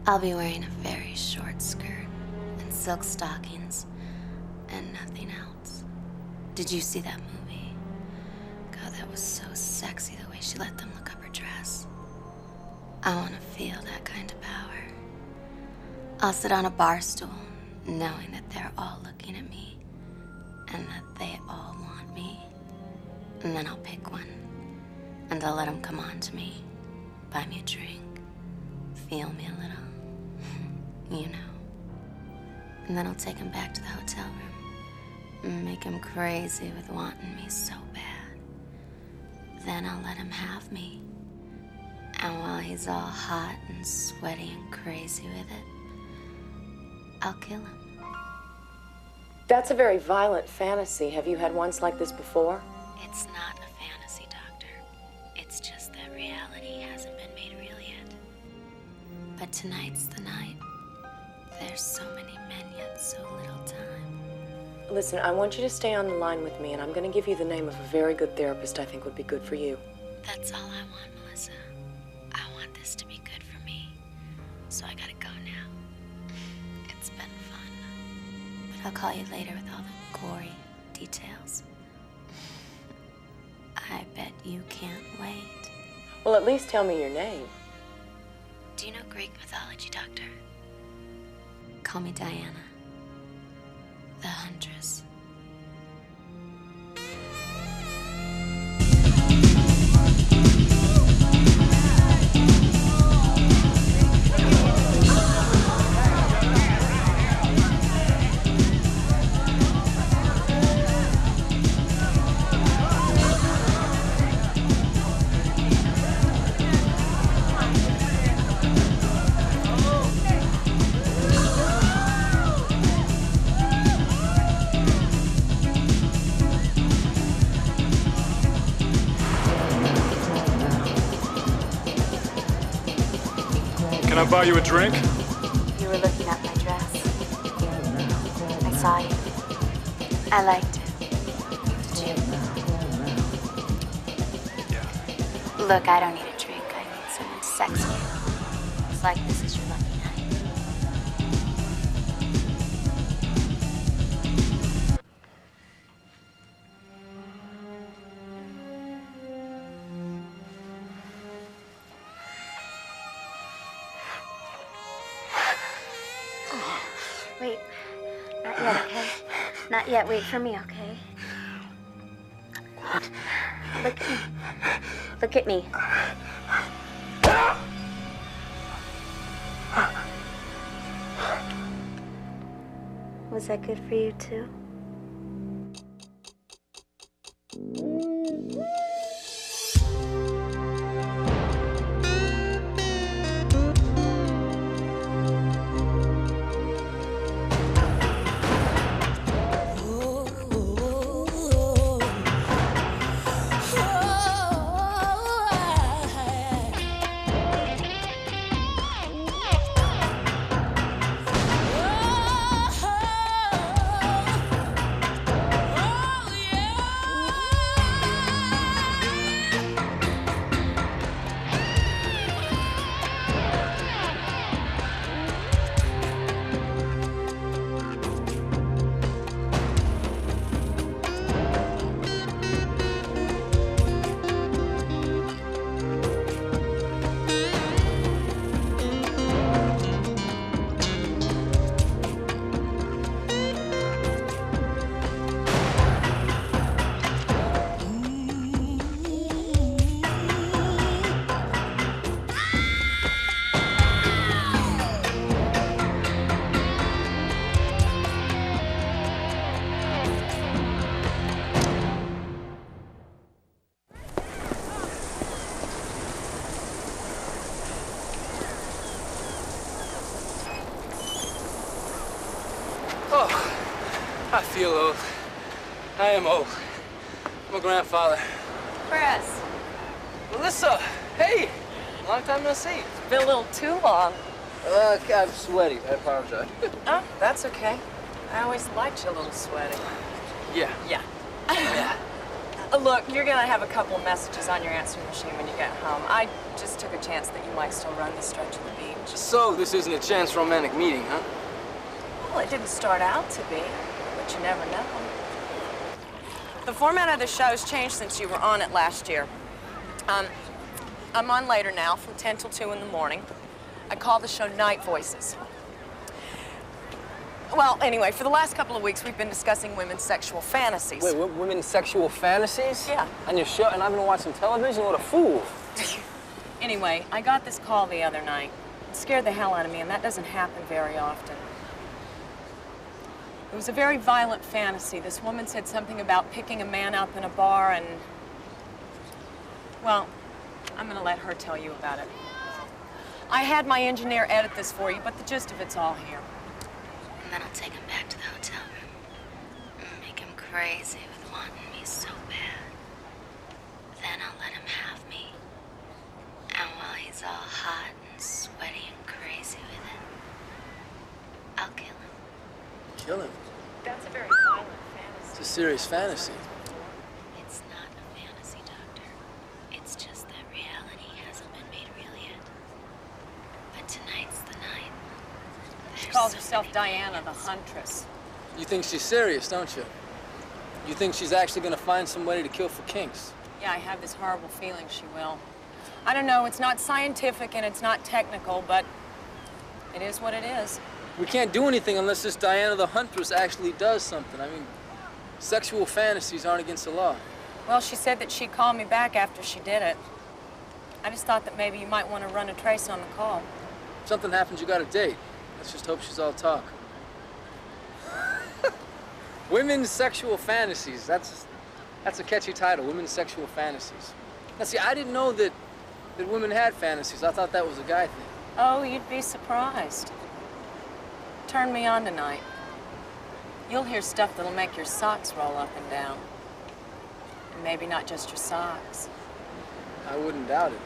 I'll be wearing a very short skirt and silk stockings and nothing else. Did you see that movie? God, that was so sexy, the way she let them look up her dress. I want to feel that kind of power. I'll sit on a bar stool, knowing that they're all looking at me, and that they all want me. And then I'll pick one, and I'll let them come on to me, buy me a drink, feel me a little, you know. And then I'll take him back to the hotel room and make him crazy with wanting me so bad. Then I'll let him have me. And while he's all hot and sweaty and crazy with it, I'll kill him. That's a very violent fantasy. Have you had ones like this before? It's not a fantasy, Doctor. It's just that reality hasn't been made real yet. But tonight's the night. There's so many men, yet so little time. Listen, I want you to stay on the line with me, and I'm going to give you the name of a very good therapist I think would be good for you. That's all I want, Melissa. I want this to be good for me. So I gotta go now. It's been fun. But I'll call you later with all the gory details. I bet you can't wait. Well, at least tell me your name. Do you know Greek mythology, Doctor? Call me Diana, the Huntress. Can I buy you a drink? You were looking at my dress. I saw you. I liked it. Did you? Yeah. Look, I don't need a drink. I need someone to sex me. Looks like this is your lucky night. Wait, not yet, okay? Not yet, wait for me, okay? Look at me. Look at me. Was that good for you, too? I feel old. I am old. I'm a grandfather. Chris. Melissa, hey! Long time no see. It's been a little too long. I'm sweaty. I apologize. Oh, that's okay. I always liked you a little sweaty. Yeah. Yeah. Yeah. Look, you're gonna have a couple of messages on your answering machine when you get home. I just took a chance that you might still run the stretch of the beach. So, this isn't a chance romantic meeting, huh? Well, it didn't start out to be, but you never know. The format of the show's changed since you were on it last year. I'm on later now, from 10 till 2 in the morning. I call the show Night Voices. Well, anyway, for the last couple of weeks, we've been discussing women's sexual fantasies. Wait, women's sexual fantasies? Yeah. On your show, and I've been watching television? What a fool. Anyway, I got this call the other night. It scared the hell out of me, and that doesn't happen very often. It was a very violent fantasy. This woman said something about picking a man up in a bar and... Well, I'm gonna let her tell you about it. I had my engineer edit this for you, but the gist of it's all here. And then I'll take him back to the hotel room. Make him crazy with wanting me so bad. Then I'll let him have me. And while he's all hot and sweaty and crazy with it, I'll kill him. Kill him? That's a very violent fantasy. It's a serious fantasy. It's not a fantasy, Doctor. It's just that reality hasn't been made real yet. But tonight's the night. She calls herself Diana, the Huntress. You think she's serious, don't you? You think she's actually gonna find somebody to kill for kinks? Yeah, I have this horrible feeling she will. I don't know, it's not scientific and it's not technical, but it is what it is. We can't do anything unless this Diana the Huntress actually does something. I mean, sexual fantasies aren't against the law. Well, she said that she'd call me back after she did it. I just thought that maybe you might want to run a trace on the call. If something happens, you got a date. Let's just hope she's all talk. Women's sexual fantasies. That's a catchy title, Women's Sexual Fantasies. Now, see, I didn't know that women had fantasies. I thought that was a guy thing. Oh, you'd be surprised. Turn me on tonight. You'll hear stuff that'll make your socks roll up and down. And maybe not just your socks. I wouldn't doubt it.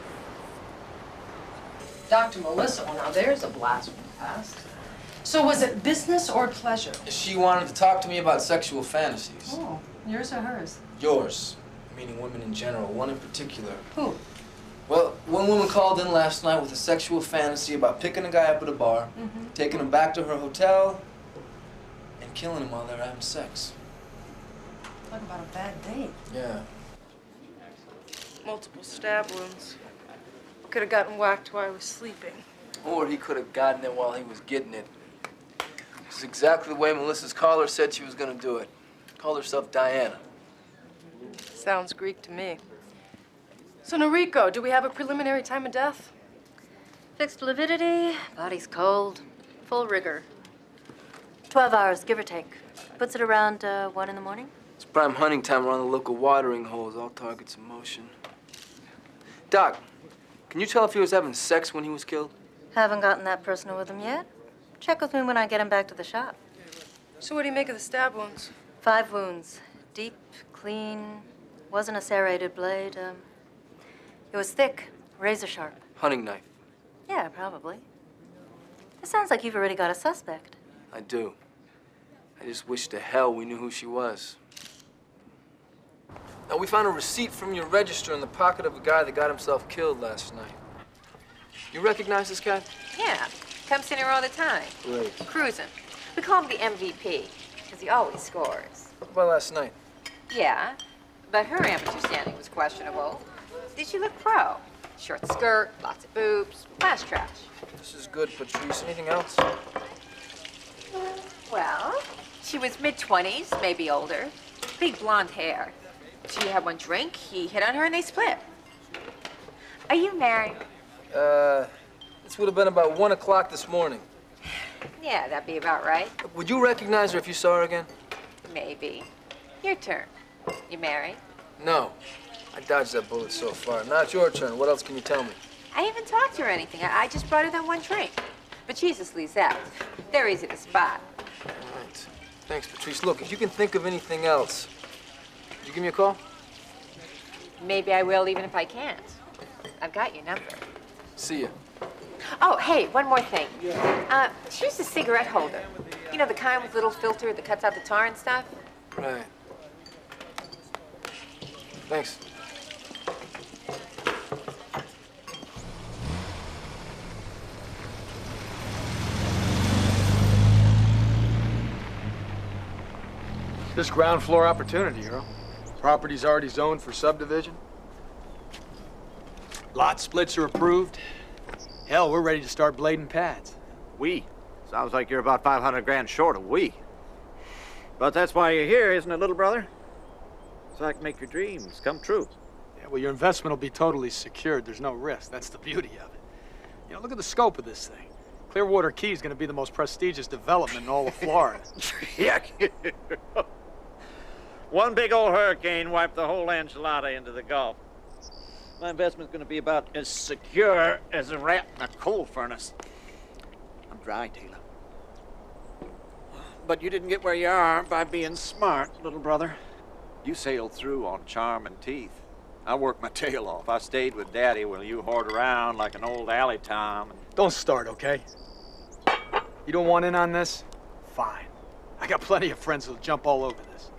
Dr. Melissa, well, now there's a blast from the past. So was it business or pleasure? She wanted to talk to me about sexual fantasies. Oh, yours or hers? Yours, meaning women in general, one in particular. Who? Well, one woman called in last night with a sexual fantasy about picking a guy up at a bar, taking him back to her hotel, and killing him while they're having sex. Talk about a bad date. Yeah. Multiple stab wounds. Could have gotten whacked while I was sleeping. Or he could have gotten it while he was getting it. This is exactly the way Melissa's caller said she was gonna do it. Called herself Diana. Sounds Greek to me. So, Noriko, do we have a preliminary time of death? Fixed lividity, body's cold, full rigor. 12 hours, give or take. Puts it around 1 in the morning. It's prime hunting time around the local watering holes, all targets in motion. Doc, can you tell if he was having sex when he was killed? Haven't gotten that personal with him yet. Check with me when I get him back to the shop. So what do you make of the stab wounds? 5 wounds. Deep, clean, wasn't a serrated blade. It was thick, razor sharp. Hunting knife. Yeah, probably. It sounds like you've already got a suspect. I do. I just wish to hell we knew who she was. Now, we found a receipt from your register in the pocket of a guy that got himself killed last night. You recognize this guy? Yeah, comes in here all the time. Great. Cruising. We call him the MVP, because he always scores. What about last night? Yeah, but her amateur standing was questionable. Did she look pro? Short skirt, lots of boobs, flash trash. This is good, Patrice. Anything else? Well, she was mid-20s, maybe older. Big blonde hair. She had one drink, he hit on her, and they split. Are you married? This would have been about 1 o'clock this morning. Yeah, that'd be about right. Would you recognize her if you saw her again? Maybe. Your turn. You married? No. I dodged that bullet so far. Now it's your turn. What else can you tell me? I haven't talked to her or anything. I just brought her that one drink. But Jesus leaves out. They're easy to spot. All right. Thanks, Patrice. Look, if you can think of anything else, would you give me a call? Maybe I will, even if I can't. I've got your number. See ya. Oh, hey, one more thing. She's a cigarette holder. You know, the kind with little filter that cuts out the tar and stuff? Right. Thanks. This ground floor opportunity, Earl. Property's already zoned for subdivision. Lot splits are approved. Hell, we're ready to start blading pads. We? Sounds like you're about 500 grand short of we. But that's why you're here, isn't it, little brother? So I can make your dreams come true. Yeah, well, your investment will be totally secured. There's no risk. That's the beauty of it. You know, look at the scope of this thing. Clearwater Key is going to be the most prestigious development in all of Florida. Yeah. One big old hurricane wiped the whole enchilada into the Gulf. My investment's going to be about as secure as a rat in a coal furnace. I'm dry, Taylor. But you didn't get where you are by being smart, little brother. You sailed through on charm and teeth. I worked my tail off. I stayed with Daddy while you whored around like an old alley tom. Don't start, okay? You don't want in on this? Fine. I got plenty of friends who'll jump all over this.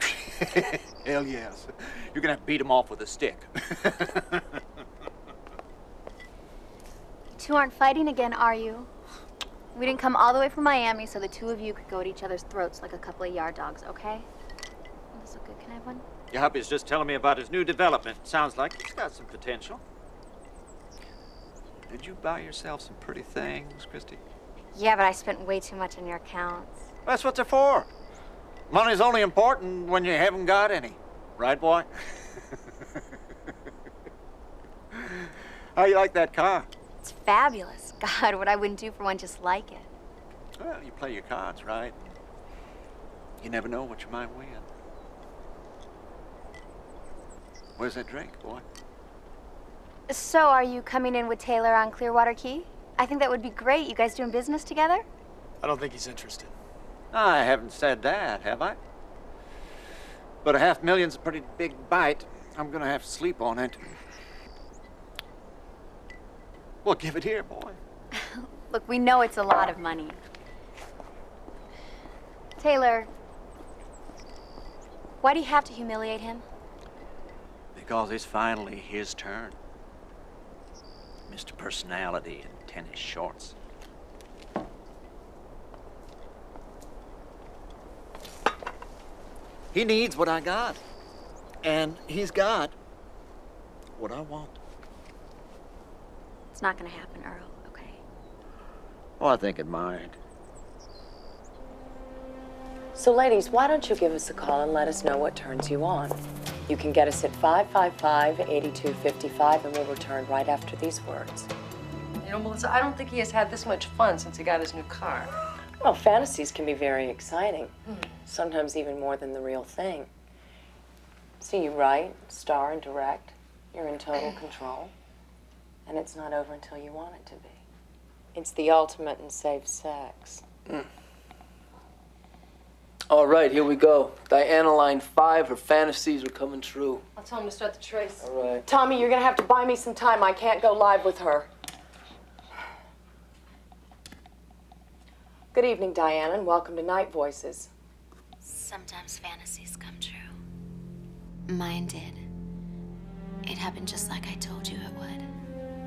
Hell yes. You're gonna have to beat him off with a stick. Two aren't fighting again, are you? We didn't come all the way from Miami so the two of you could go at each other's throats like a couple of yard dogs, okay? Will this look good? Can I have one? Your hubby's just telling me about his new development. Sounds like it's got some potential. Did you buy yourself some pretty things, Christy? Yeah, but I spent way too much on your accounts. That's what they're for. Money's only important when you haven't got any. Right, boy? How you like that car? It's fabulous. God, what I wouldn't do for one just like it. Well, you play your cards right. You never know what you might win. Where's that drink, boy? So, are you coming in with Taylor on Clearwater Key? I think that would be great. You guys doing business together? I don't think he's interested. I haven't said that, have I? But $500,000's a pretty big bite. I'm gonna have to sleep on it. Well, give it here, boy. Look, we know it's a lot of money. Taylor, why do you have to humiliate him? Because it's finally his turn. Mr. Personality in tennis shorts. He needs what I got. And he's got what I want. It's not gonna happen, Earl, okay? Oh, I think it might. So, ladies, why don't you give us a call and let us know what turns you on? You can get us at 555-8255, and we'll return right after these words. You know, Melissa, I don't think he has had this much fun since he got his new car. Well, fantasies can be very exciting, sometimes even more than the real thing. So you write, star, and direct. You're in total control. And it's not over until you want it to be. It's the ultimate in safe sex. All right, here we go. Diana, line 5, her fantasies are coming true. I'll tell him to start the trace. All right. Tommy, you're gonna have to buy me some time. I can't go live with her. Good evening, Diana, and welcome to Night Voices. Sometimes fantasies come true. Mine did. It happened just like I told you it would.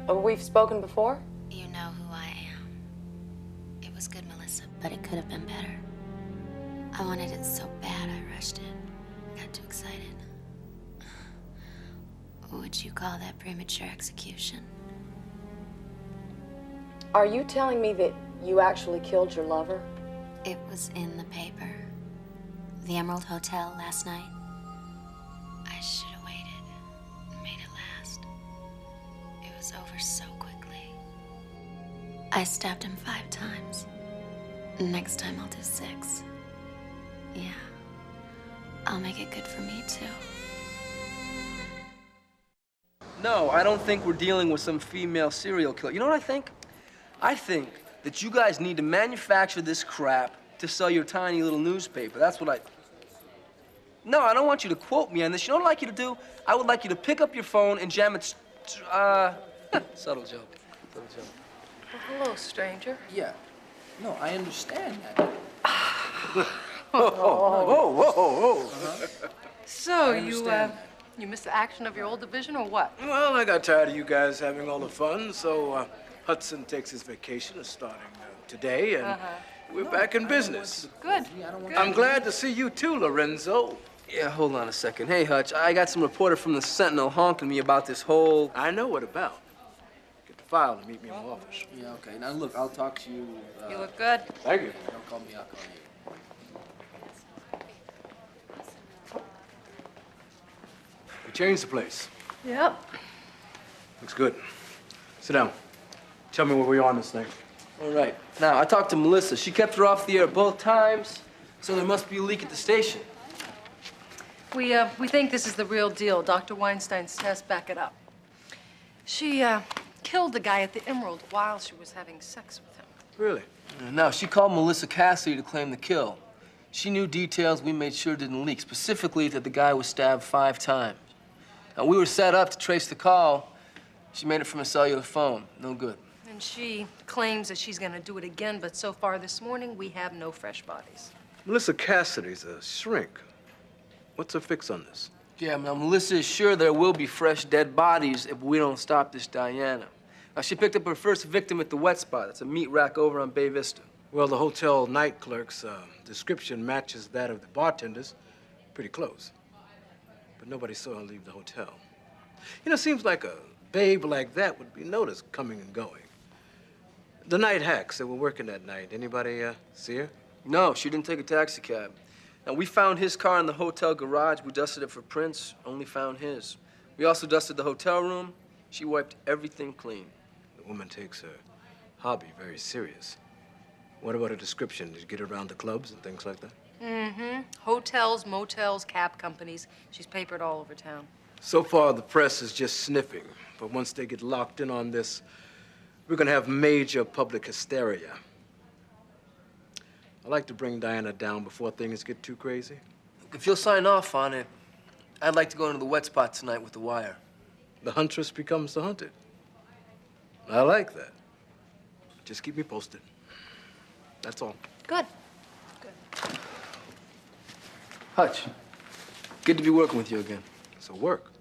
Oh, we've spoken before? You know who I am. It was good, Melissa, but it could have been better. I wanted it so bad I rushed it. Got too excited. Would you call that premature execution? Are you telling me that you actually killed your lover? It was in the paper. The Emerald Hotel last night. I should have waited and made it last. It was over so quickly. I stabbed him 5 times. Next time I'll do 6. Yeah. I'll make it good for me, too. No, I don't think we're dealing with some female serial killer. You know what I think? I think that you guys need to manufacture this crap to sell your tiny little newspaper. That's what I... No, I don't want you to quote me on this. You know what I'd like you to do? I would like you to pick up your phone and jam it... Subtle joke. Subtle joke. Well, hello, stranger. Yeah. No, I understand that. So, you, You missed the action of your old division or what? Well, I got tired of you guys having all the fun, so Hudson takes his vacation starting today, and we're back in business. Good. I'm glad to see you too, Lorenzo. Yeah, hold on a second. Hey, Hutch, I got some reporter from the Sentinel honking me about this whole... I know what about. Get the file and meet me in my office. Yeah, okay. Now, look, I'll talk to you... You look good. Thank you. Don't call me, I'll call you. We changed the place. Yep. Looks good. Sit down. Tell me where we are on this thing. All right. Now, I talked to Melissa. She kept her off the air both times, so there must be a leak at the station. We think this is the real deal. Dr. Weinstein's tests back it up. She killed the guy at the Emerald while she was having sex with him. Really? Now, she called Melissa Cassidy to claim the kill. She knew details we made sure didn't leak, specifically that the guy was stabbed 5 times. Now, we were set up to trace the call. She made it from a cellular phone. No good. And she claims that she's gonna do it again, but so far this morning, we have no fresh bodies. Melissa Cassidy's a shrink. What's her fix on this? Yeah, now, Melissa is sure there will be fresh dead bodies if we don't stop this Diana. Now, she picked up her first victim at the wet spot. It's a meat rack over on Bay Vista. Well, the hotel night clerk's description matches that of the bartenders pretty close. But nobody saw her leave the hotel. You know, it seems like a babe like that would be noticed coming and going. The night hacks that were working that night, anybody see her? No, she didn't take a taxi cab. Now, we found his car in the hotel garage. We dusted it for prints, only found his. We also dusted the hotel room. She wiped everything clean. The woman takes her hobby very serious. What about her description? Did you get around the clubs and things like that? Mm-hmm. Hotels, motels, cab companies. She's papered all over town. So far, the press is just sniffing. But once they get locked in on this, we're gonna have major public hysteria. I like to bring Diana down before things get too crazy. If you'll sign off on it, I'd like to go into the wet spot tonight with the wire. The huntress becomes the hunted. I like that. Just keep me posted. That's all. Good. Hutch, good to be working with you again. So work.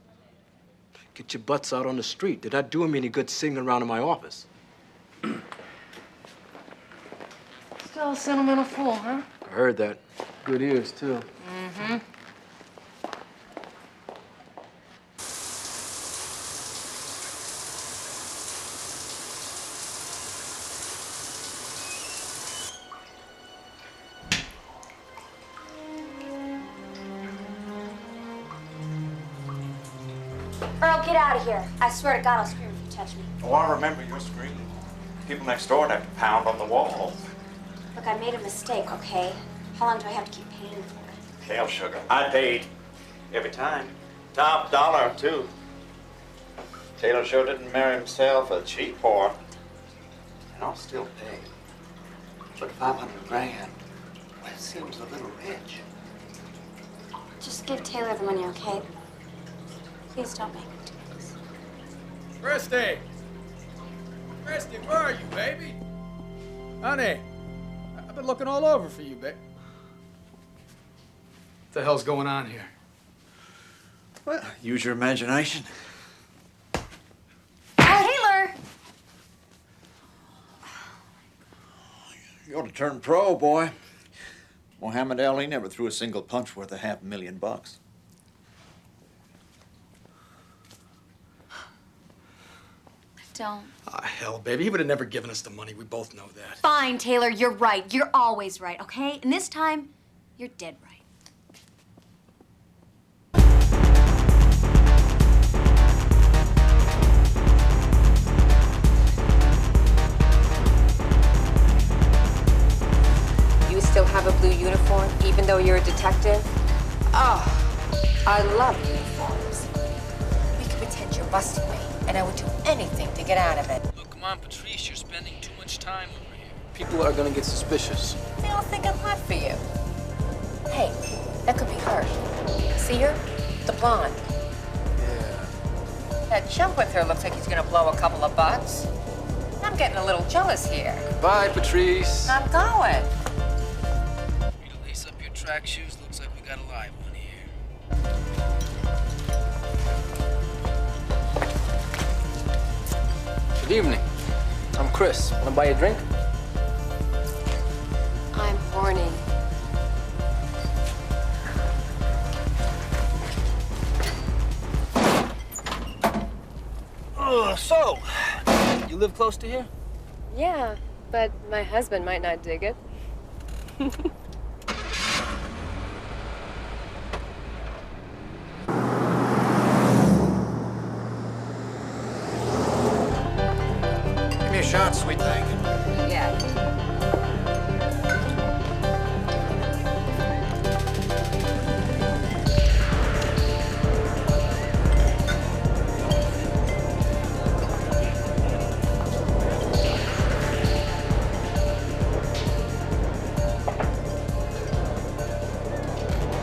Get your butts out on the street. They're not doing me any good sitting around in my office. Still a sentimental fool, huh? I heard that. Good ears, too. Mm-hmm. Earl, get out of here. I swear to God, I'll scream if you touch me. Oh, I remember your screaming. People next door have to pound on the wall. Look, I made a mistake, okay? How long do I have to keep paying for it? Hell, sugar. I paid. Every time. Top dollar, too. Taylor sure didn't marry himself a cheap whore. And I'll still pay. But 500 grand, well, it seems a little rich. Just give Taylor the money, okay? Please don't make him do this. Christy! Christy, where are you, baby? Honey, I've been looking all over for you, babe. What the hell's going on here? Well, use your imagination. Taylor! You ought to turn pro, boy. Muhammad Ali never threw a single punch worth $500,000. Don't. Ah, hell, baby. He would have never given us the money. We both know that. Fine, Taylor, you're right. You're always right, okay? And this time, you're dead right. You still have a blue uniform, even though you're a detective? Oh, I love uniforms. We can pretend you're busting me, and I would do anything to get out of it. Look, come on, Patrice, you're spending too much time over here. People are gonna get suspicious. They all think I'm hot for you. Hey, that could be her. See her? The blonde. Yeah. That chump with her looks like he's gonna blow a couple of bucks. I'm getting a little jealous here. Bye, Patrice. I'm going. You to lace up your track shoes. Looks like we got a live one here. Good evening. I'm Chris. Want to buy you a drink? I'm horny. So, you live close to here? Yeah, but my husband might not dig it. Give me a shot, sweet thing. Yeah.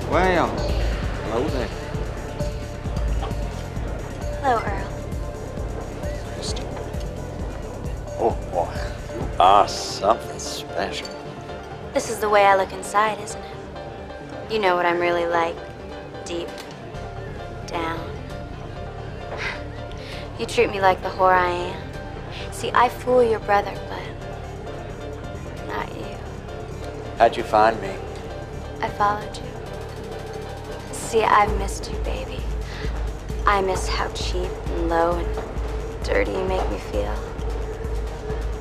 Well, hello there. Hello, Earl. Oh, boy. You are something special. This is the way I look inside, isn't it? You know what I'm really like. Deep down. You treat me like the whore I am. See, I fool your brother, but not you. How'd you find me? I followed you. See, I've missed you, baby. I miss how cheap and low and dirty you make me feel.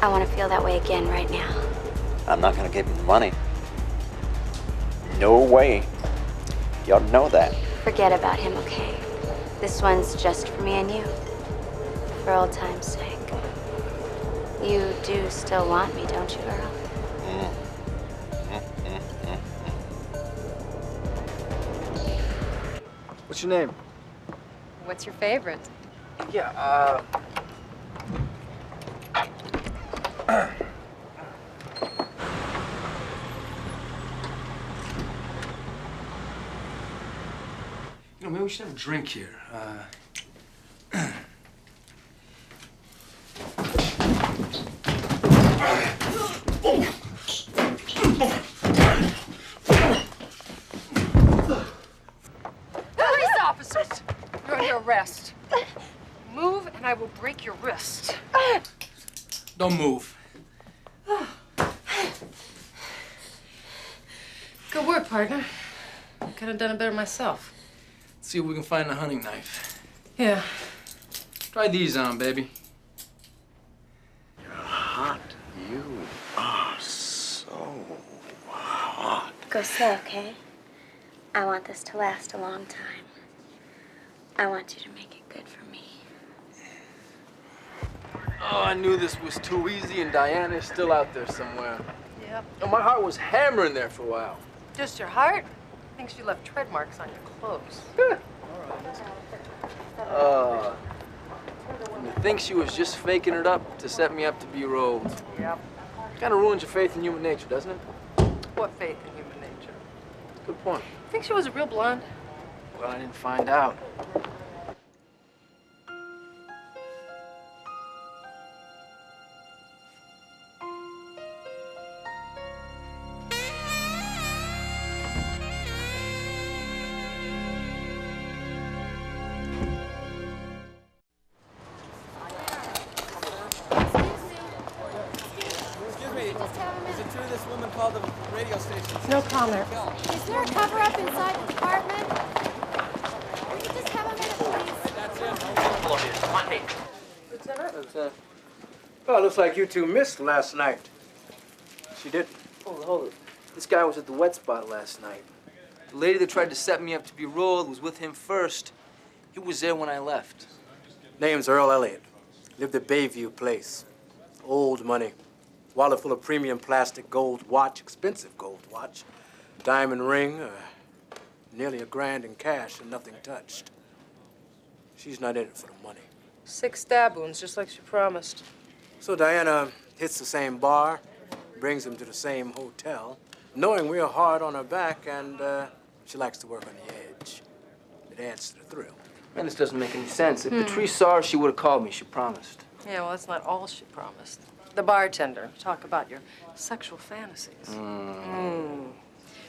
I want to feel that way again right now. I'm not gonna give him the money. No way. You ought to know that. Forget about him, okay? This one's just for me and you. For old time's sake. You do still want me, don't you, Earl? What's your name? What's your favorite? Yeah, You know, maybe we should have a drink here. Police officers, you're under arrest. Move and I will break your wrist. Don't move. Good work, partner. I could have done it better myself. Let's see if we can find a hunting knife. Yeah. Try these on, baby. You're hot. You are so hot. Go slow, okay? I want this to last a long time. I want you to make it good for me. Oh, I knew this was too easy, and Diana's still out there somewhere. Yep. Oh, my heart was hammering there for a while. Just your heart? I think she left tread marks on your clothes. You think she was just faking it up to set me up to be rolled? Yep. Kind of ruins your faith in human nature, doesn't it? What faith in human nature? Good point. Think she was a real blonde? Well, I didn't find out. No comment. Is there a cover-up inside the department? Will you just have a minute, please? Well, it looks like you two missed last night. She didn't. Hold it. This guy was at the wet spot last night. The lady that tried to set me up to be rolled was with him first. He was there when I left. Name's Earl Elliott. Lived at Bayview Place. Old money. Wallet full of premium plastic gold watch, expensive gold watch. Diamond ring, nearly $1,000 in cash and nothing touched. She's not in it for the money. 6 stab wounds, just like she promised. So Diana hits the same bar, brings him to the same hotel, knowing we're hard on her back and she likes to work on the edge. It adds to the thrill. Man, this doesn't make any sense. If Patrice saw her, she would have called me. She promised. Yeah, well, that's not all she promised. The bartender. Talk about your sexual fantasies.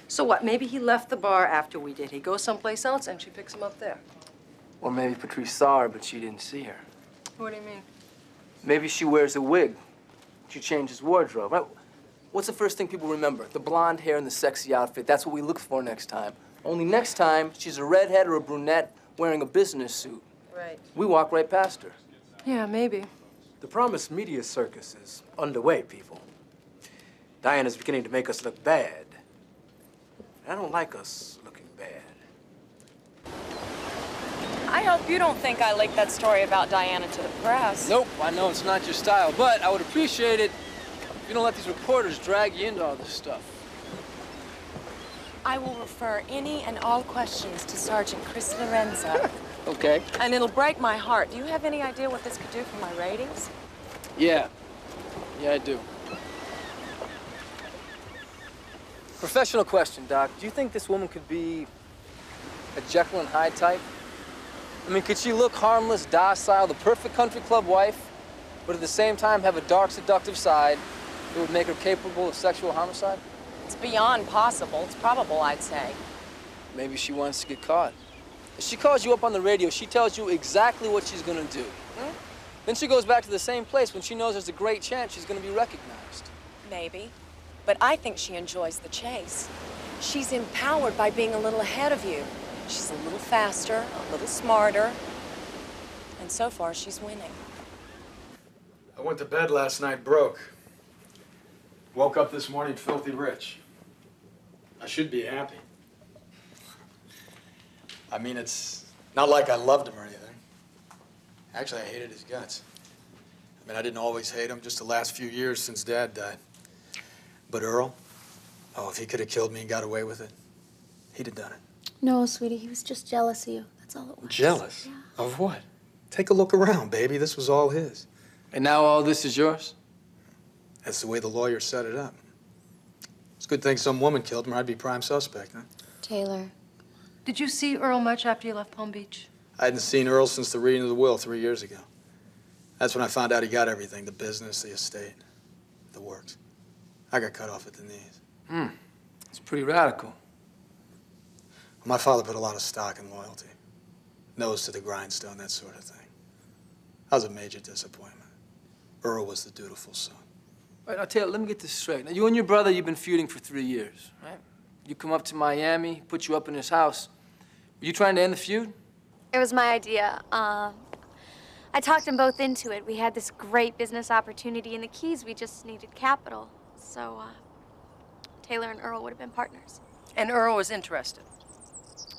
So what? Maybe he left the bar after we did. He goes someplace else and she picks him up there. Or maybe Patrice saw her, but she didn't see her. What do you mean? Maybe she wears a wig. She changes wardrobe. Right? What's the first thing people remember? The blonde hair and the sexy outfit. That's what we look for next time. Only next time, she's a redhead or a brunette wearing a business suit. Right. We walk right past her. Yeah, maybe. The promised media circus is underway, people. Diana's beginning to make us look bad. I don't like us looking bad. I hope you don't think I leaked that story about Diana to the press. Nope, I know it's not your style, but I would appreciate it if you don't let these reporters drag you into all this stuff. I will refer any and all questions to Sergeant Chris Lorenzo. Okay. And it'll break my heart. Do you have any idea what this could do for my ratings? Yeah. Yeah, I do. Professional question, Doc. Do you think this woman could be a Jekyll and Hyde type? I mean, could she look harmless, docile, the perfect country club wife, but at the same time have a dark, seductive side that would make her capable of sexual homicide? It's beyond possible. It's probable, I'd say. Maybe she wants to get caught. If she calls you up on the radio, she tells you exactly what she's gonna do. Then she goes back to the same place when she knows there's a great chance she's gonna be recognized. Maybe. But I think she enjoys the chase. She's empowered by being a little ahead of you. She's a little faster, a little smarter. And so far, she's winning. I went to bed last night broke. Woke up this morning filthy rich. I should be happy. I mean, it's not like I loved him or anything. Actually, I hated his guts. I mean, I didn't always hate him, just the last few years since Dad died. But Earl, oh, if he could have killed me and got away with it, he'd have done it. No, sweetie, he was just jealous of you. That's all it was. Jealous? Yeah. Of what? Take a look around, baby. This was all his. And now all this is yours? That's the way the lawyer set it up. It's a good thing some woman killed him or I'd be prime suspect, huh? Taylor. Did you see Earl much after you left Palm Beach? I hadn't seen Earl since the reading of the will 3 years ago. That's when I found out he got everything, the business, the estate, the works. I got cut off at the knees. It's pretty radical. My father put a lot of stock in loyalty. Nose to the grindstone, that sort of thing. I was a major disappointment. Earl was the dutiful son. All right, now, Taylor, let me get this straight. Now, you and your brother, you've been feuding for 3 years, right? You come up to Miami, put you up in his house. Were you trying to end the feud? It was my idea. I talked them both into it. We had this great business opportunity in the Keys. We just needed capital. So, Taylor and Earl would have been partners. And Earl was interested.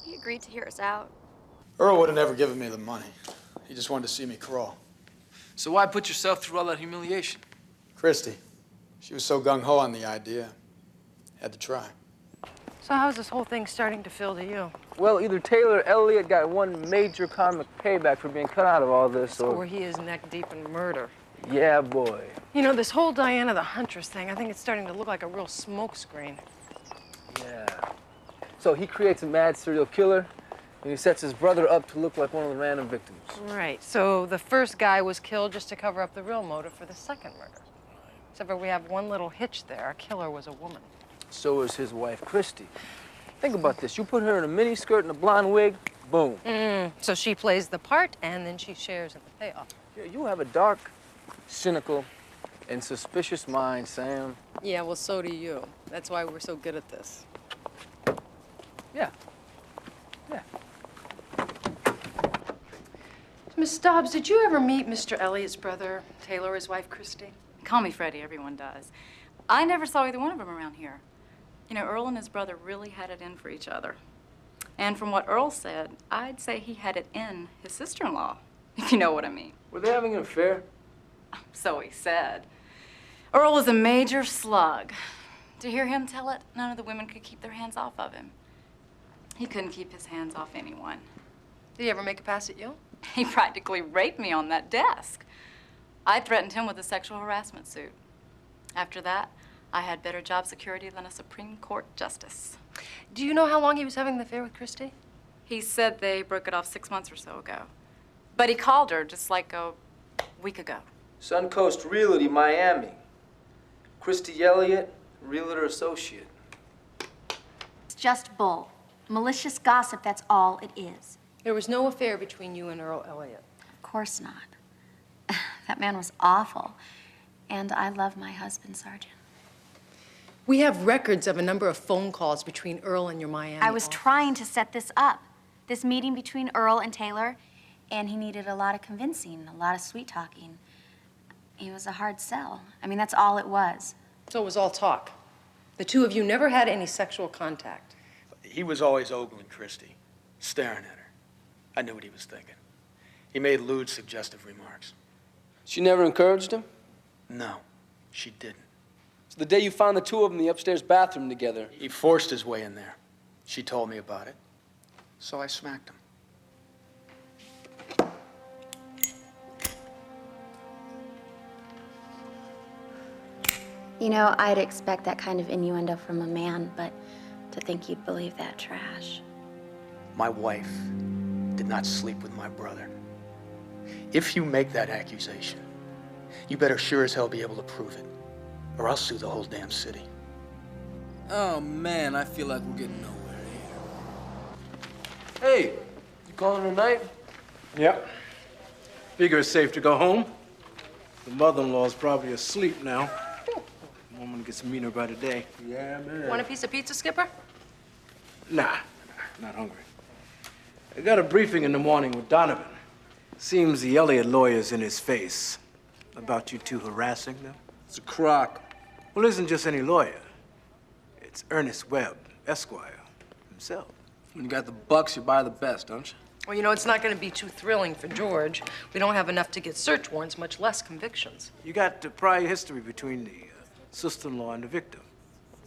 He agreed to hear us out. Earl would have never given me the money. He just wanted to see me crawl. So why put yourself through all that humiliation? Christy, she was so gung-ho on the idea. Had to try. So how's this whole thing starting to feel to you? Well, either Taylor or Elliot got one major karmic payback for being cut out of all this, Or he is neck deep in murder. Yeah, boy. You know, this whole Diana the Huntress thing, I think it's starting to look like a real smokescreen. Yeah. So he creates a mad serial killer, and he sets his brother up to look like one of the random victims. Right. So the first guy was killed just to cover up the real motive for the second murder. Except for we have one little hitch there. Our killer was a woman. So is his wife, Christy. Think about this. You put her in a miniskirt and a blonde wig, boom. So she plays the part, and then she shares in the payoff. Yeah, you have a dark, cynical, and suspicious mind, Sam. Yeah, well, so do you. That's why we're so good at this. Yeah. Yeah. Miss Dobbs, did you ever meet Mr. Elliott's brother, Taylor, his wife, Christy? Call me Freddie, everyone does. I never saw either one of them around here. You know, Earl and his brother really had it in for each other. And from what Earl said, I'd say he had it in his sister-in-law, if you know what I mean. Were they having an affair? So he said. Earl was a major slug. To hear him tell it, none of the women could keep their hands off of him. He couldn't keep his hands off anyone. Did he ever make a pass at you? He practically raped me on that desk. I threatened him with a sexual harassment suit. After that, I had better job security than a Supreme Court justice. Do you know how long he was having the affair with Christy? He said they broke it off 6 months or so ago. But he called her just like a week ago. Suncoast Realty, Miami. Christy Elliott, realtor associate. It's just bull. Malicious gossip, that's all it is. There was no affair between you and Earl Elliott. Of course not. That man was awful. And I love my husband, Sergeant. We have records of a number of phone calls between Earl and your Miami I was office. trying to set this up. This meeting between Earl and Taylor, and he needed a lot of convincing, a lot of sweet talking. He was a hard sell. I mean, that's all it was. So it was all talk. The two of you never had any sexual contact. He was always ogling Christy, staring at her. I knew what he was thinking. He made lewd, suggestive remarks. She never encouraged him? No, she didn't. So the day you found the two of them in the upstairs bathroom together. He forced his way in there. She told me about it, so I smacked him. You know, I'd expect that kind of innuendo from a man, but to think you'd believe that trash. My wife did not sleep with my brother. If you make that accusation, you better sure as hell be able to prove it, or I'll sue the whole damn city. Oh, man, I feel like we're getting nowhere here. Hey, you calling it a night? Yep. Figure it's safe to go home. The mother-in-law's probably asleep now. Woman gets meaner by the day. Yeah, man. Want a piece of pizza, Skipper? Nah, not hungry. I got a briefing in the morning with Donovan. Seems the Elliott lawyer's in his face about you two harassing them. It's a crock. Well, it isn't just any lawyer. It's Ernest Webb, Esquire, himself. When you got the bucks, you buy the best, don't you? Well, you know, it's not going to be too thrilling for George. We don't have enough to get search warrants, much less convictions. You got the prior history between the sister-in-law and the victim.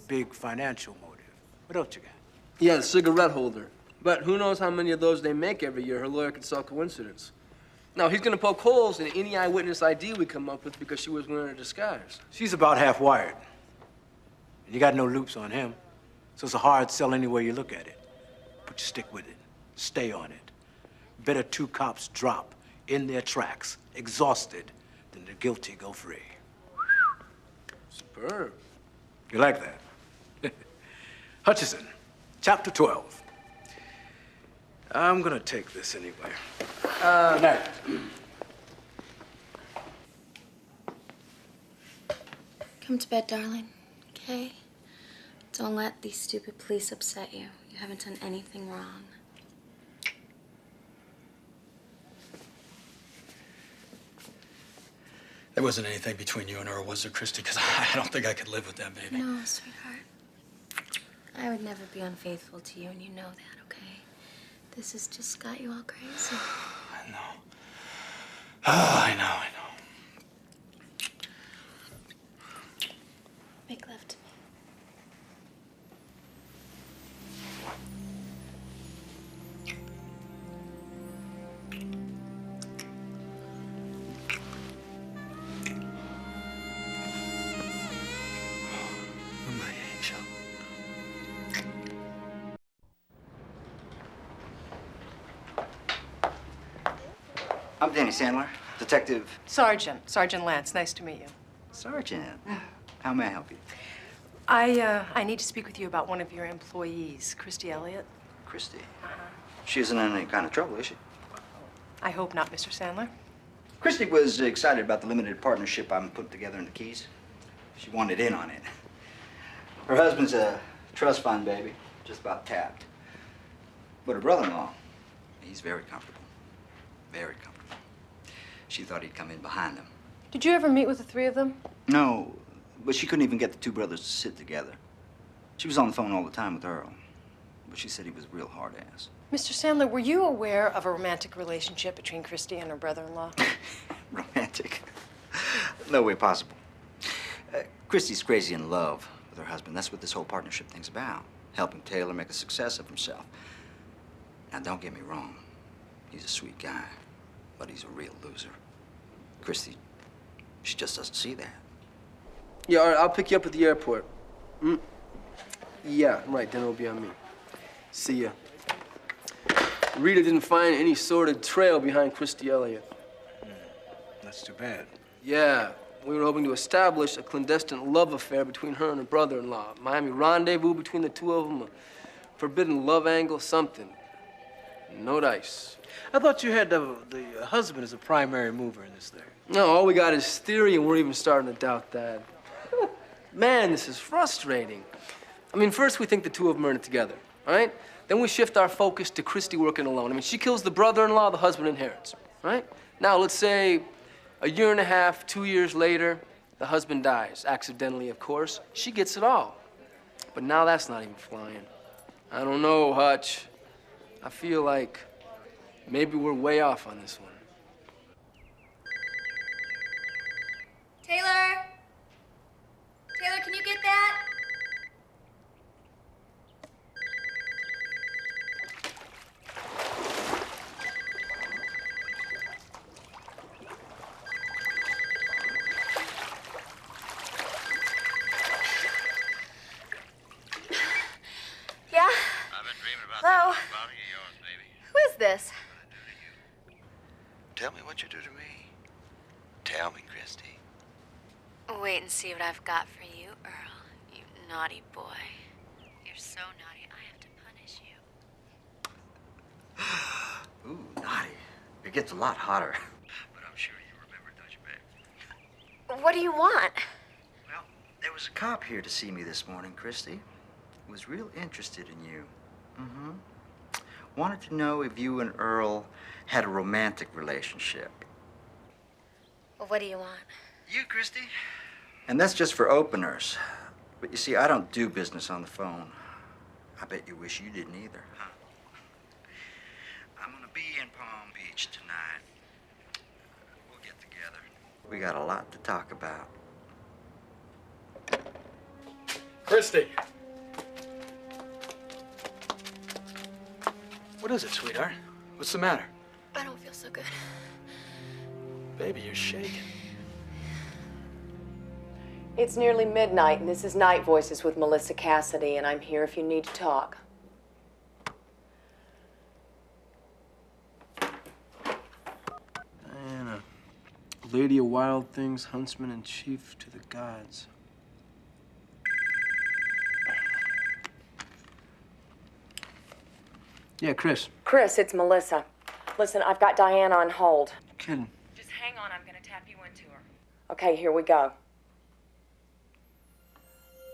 Big financial motive. What else you got? Yeah, the cigarette holder. But who knows how many of those they make every year. Her lawyer could sell coincidence. Now, he's gonna poke holes in any eyewitness ID we come up with because she was wearing a disguise. She's about half wired. And you got no loops on him. So it's a hard sell any way you look at it. But you stick with it. Stay on it. Better two cops drop in their tracks, exhausted, than the guilty go free. Superb. You like that? Hutchison, chapter 12. I'm gonna take this anyway. Good night. Come to bed, darling, okay? Don't let these stupid police upset you. You haven't done anything wrong. There wasn't anything between you and her, was there, Christy? Because I don't think I could live with that baby. No, sweetheart. I would never be unfaithful to you, and you know that, okay? This has just got you all crazy. I know. Oh, I know. Make love to me. My angel. I'm Danny Sandler, detective. Sergeant Lance. Nice to meet you. Sergeant. How may I help you? I need to speak with you about one of your employees, Christy Elliott. Christy. She isn't in any kind of trouble, is she? I hope not, Mr. Sandler. Christy was excited about the limited partnership I'm putting together in the Keys. She wanted in on it. Her husband's a trust fund baby, just about tapped. But her brother-in-law, he's very comfortable. Very comfortable. She thought he'd come in behind them. Did you ever meet with the three of them? No, but she couldn't even get the two brothers to sit together. She was on the phone all the time with Earl, but she said he was a real hard ass. Mr. Sandler, were you aware of a romantic relationship between Christy and her brother-in-law? Romantic? No way possible. Christy's crazy in love with her husband. That's what this whole partnership thing's about. Helping Taylor make a success of himself. Now, don't get me wrong. He's a sweet guy, but he's a real loser. Christy, she just doesn't see that. Yeah, all right, I'll pick you up at the airport. Yeah, right, dinner will be on me. See ya. Rita didn't find any sordid trail behind Christy Elliott. That's too bad. Yeah, we were hoping to establish a clandestine love affair between her and her brother-in-law. Miami rendezvous between the two of them, a forbidden love angle, something. No dice. I thought you had the husband as a primary mover in this thing. No, all we got is theory, and we're even starting to doubt that. Man, this is frustrating. I mean, first we think the two of them are in it together, all right? Then we shift our focus to Christy working alone. I mean, she kills the brother-in-law, the husband inherits, right? Now, let's say a year and a half, 2 years later, the husband dies, accidentally, of course. She gets it all. But now that's not even flying. I don't know, Hutch. I feel like maybe we're way off on this one. Taylor? Taylor, can you get that? Yeah? I've been dreaming about Hello? that body of yours, baby. Who is this? Tell me what you do to me. Tell me, Christy. Wait and see what I've got for you, Earl. You naughty boy. You're so naughty, I have to punish you. Ooh, naughty. It gets a lot hotter. But I'm sure you remember, don't you, babe? What do you want? Well, there was a cop here to see me this morning, Christy. He was real interested in you. Mm-hmm. Wanted to know if you and Earl had a romantic relationship. Well, what do you want? You, Christy? And that's just for openers. But you see, I don't do business on the phone. I bet you wish you didn't either, huh? I'm gonna be in Palm Beach tonight. We'll get together. We got a lot to talk about. Christy. What is it, sweetheart? What's the matter? I don't feel so good. Baby, you're shaking. It's nearly midnight, and this is Night Voices with Melissa Cassidy, and I'm here if you need to talk. Diana, Lady of Wild Things, Huntsman and Chief to the Gods. Yeah, Chris. Chris, it's Melissa. Listen, I've got Diana on hold. Kidding. Just hang on, I'm gonna tap you into her. Okay, here we go.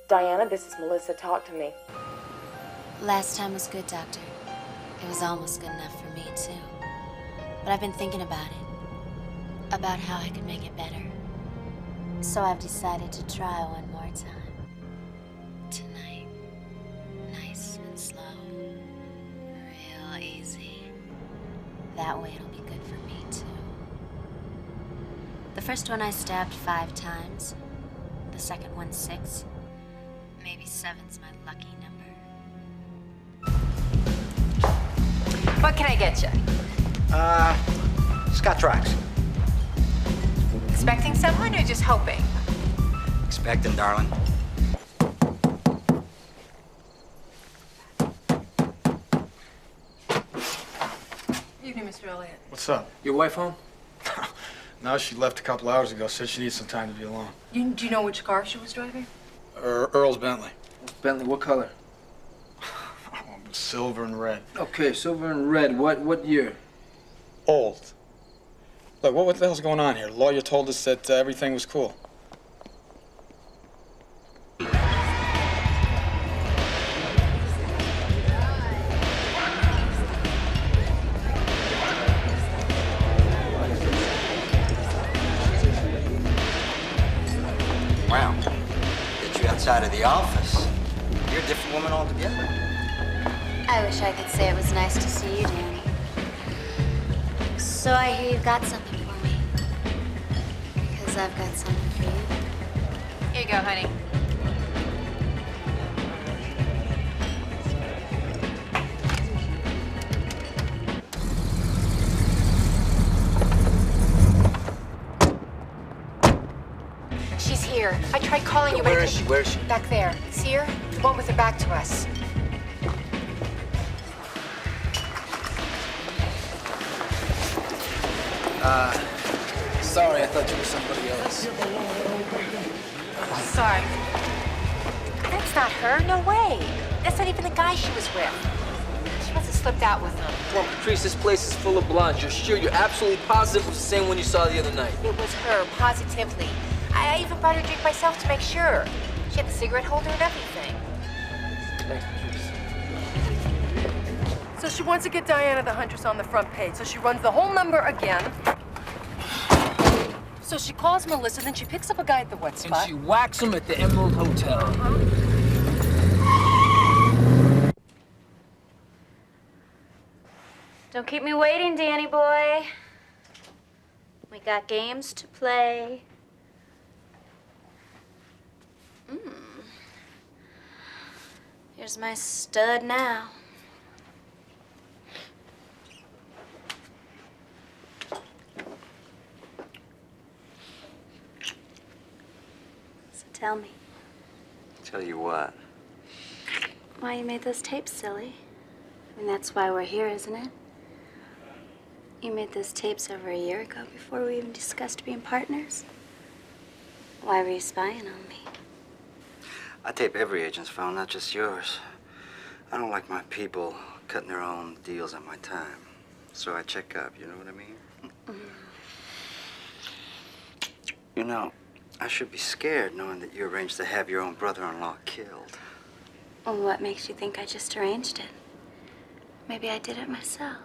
Diana, this is Melissa. Talk to me. Last time was good, Doctor. It was almost good enough for me, too. But I've been thinking about it. About how I could make it better. So I've decided to try one more time. Tonight. Nice and slow. Real easy. That way it'll be good for me, too. The first one I stabbed 5 times. The second one 6. Maybe 7's my lucky number. What can I get you? Scotch rocks. Expecting someone or just hoping? Expecting, darling. Evening, Mr. Elliott. What's up? Your wife home? No, she left a couple hours ago. Said she needs some time to be alone. Do you know which car she was driving? Earl's Bentley. Bentley, what color? Silver and red. Okay, silver and red. What year? Old. Look, what the hell's going on here? The lawyer told us that everything was cool. Wow. Get you outside of the office. You're a different woman altogether. I wish I could say it was nice to see you, Danny. So I hear you've got something for me. Because I've got something for you. Here you go, honey. She's here. I tried calling you, but Where is she? Where is she? back there. See her? The one with her back to us. Sorry, I thought you were somebody else. Sorry. That's not her. No way. That's not even the guy she was with. She must have slipped out with them. Come on, Patrice, this place is full of blondes. You're sure, you're absolutely positive it was the same one you saw the other night? It was her, positively. I even brought her a drink myself to make sure. She had the cigarette holder and everything. Thanks, Patrice. So she wants to get Diana the Huntress on the front page, so she runs the whole number again. So she calls Melissa, then she picks up a guy at the wet spot. And she whacks him at the Emerald Hotel. Don't keep me waiting, Danny boy. We got games to play. Here's my stud now. So tell me, Tell you what. why you made those tapes, silly? I mean, that's why we're here, isn't it? You made those tapes over a year ago before we even discussed being partners. Why were you spying on me? I tape every agent's phone, not just yours. I don't like my people cutting their own deals on my time. So I check up, you know what I mean? You know, I should be scared knowing that you arranged to have your own brother-in-law killed. Well, what makes you think I just arranged it? Maybe I did it myself.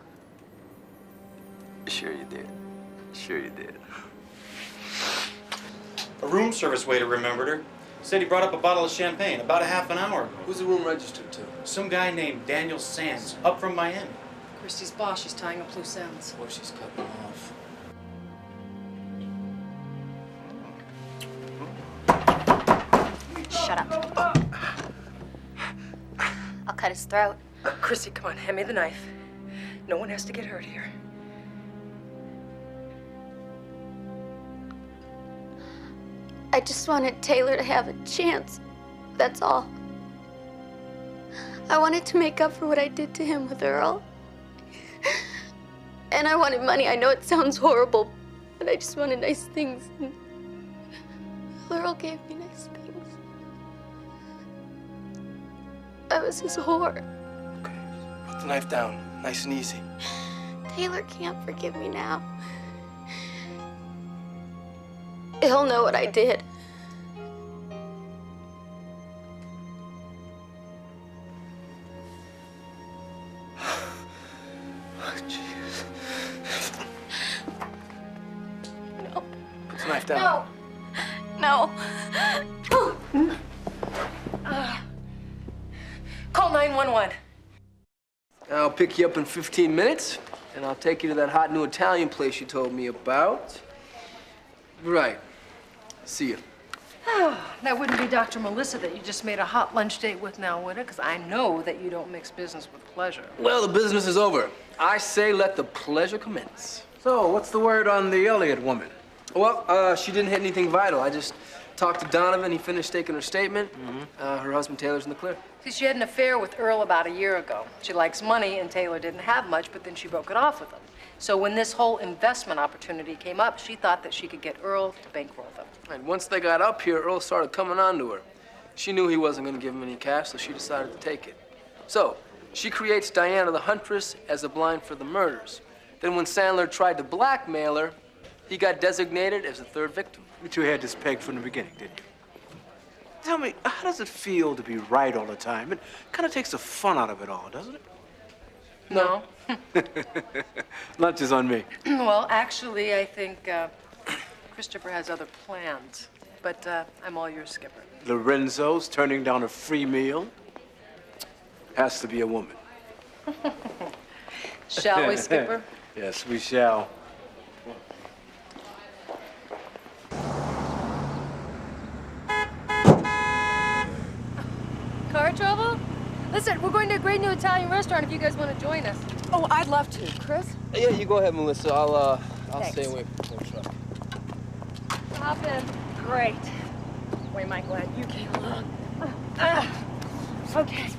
Sure you did. Sure you did. A room service waiter remembered her. Said he brought up a bottle of champagne about a half an hour ago. Who's the room registered to? Some guy named Daniel Sands, up from Miami. Christy's boss, she's tying up loose ends. Or she's cutting off. Shut up. I'll cut his throat. Chrissy, come on, hand me the knife. No one has to get hurt here. I just wanted Taylor to have a chance. That's all. I wanted to make up for what I did to him with Earl. And I wanted money. I know it sounds horrible, but I just wanted nice things. And Earl gave me nice things. I was his whore. Okay, put the knife down, nice and easy. Taylor can't forgive me now. He'll know what I did. Oh, jeez. No. Put the knife down. No. No. Call 911. I'll pick you up in 15 minutes, and I'll take you to that hot new Italian place you told me about. Right. See you. That wouldn't be Dr. Melissa that you just made a hot lunch date with now, would it? Because I know that you don't mix business with pleasure. Well, the business is over. I say let the pleasure commence. So, what's the word on the Elliott woman? Well, she didn't hit anything vital. I just talked to Donovan. He finished taking her statement. Her husband Taylor's in the clear. See, she had an affair with Earl about a year ago. She likes money, and Taylor didn't have much, but then she broke it off with him. So when this whole investment opportunity came up, she thought that she could get Earl to bankroll them. And once they got up here, Earl started coming on to her. She knew he wasn't going to give him any cash, so she decided to take it. So she creates Diana the Huntress as a blind for the murders. Then when Sandler tried to blackmail her, he got designated as the third victim. You two had this pegged from the beginning, didn't you? Tell me, how does it feel to be right all the time? It kind of takes the fun out of it all, doesn't it? No. Lunch is on me. Well, actually, I think Christopher has other plans. But I'm all yours, Skipper. Lorenzo's turning down a free meal. Has to be a woman. Shall we, Skipper? Yes, we shall. Car trouble? Listen, we're going to a great new Italian restaurant if you guys want to join us. Oh, I'd love to. Chris? Yeah, you go ahead, Melissa. I'll Thanks. stay away from the truck. Hop in. Great. Boy, am I glad you came along. Okay.